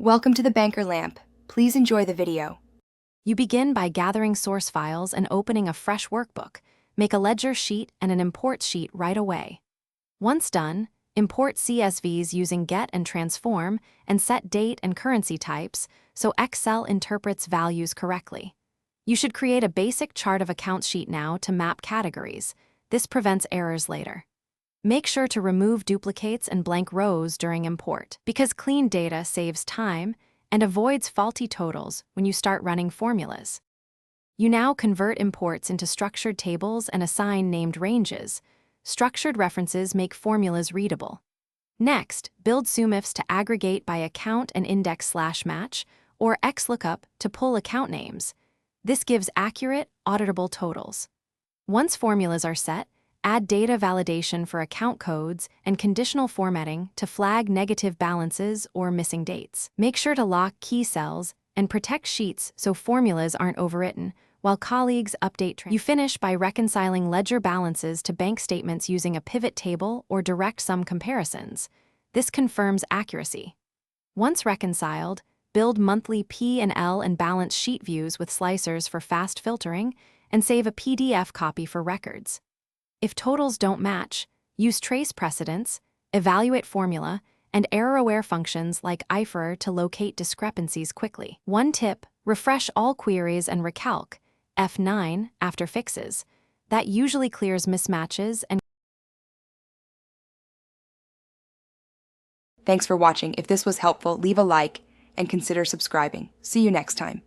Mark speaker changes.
Speaker 1: Welcome to the Banker Lamp. Please enjoy the video.
Speaker 2: You begin by gathering source files and opening a fresh workbook. Make a ledger sheet and an import sheet right away. Once done, import CSVs using get and transform and set date and currency types so Excel interprets values correctly. You should create a basic chart of accounts sheet now to map categories. This prevents errors later. Make sure to remove duplicates and blank rows during import, because clean data saves time and avoids faulty totals when you start running formulas. You now convert imports into structured tables and assign named ranges. Structured references make formulas readable. Next, build SUMIFs to aggregate by account and index/match, or XLOOKUP to pull account names. This gives accurate, auditable totals. Once formulas are set, add data validation for account codes and conditional formatting to flag negative balances or missing dates. Make sure to lock key cells and protect sheets so formulas aren't overwritten, while colleagues update. You finish by reconciling ledger balances to bank statements using a pivot table or direct sum comparisons. This confirms accuracy. Once reconciled, build monthly P&L and balance sheet views with slicers for fast filtering, and save a PDF copy for records. If totals don't match, use trace precedents, evaluate formula, and error-aware functions like IFER to locate discrepancies quickly. One tip: refresh all queries and recalc F9 after fixes. That usually clears mismatches and.
Speaker 1: Thanks for watching. If this was helpful, leave a like and consider subscribing. See you next time.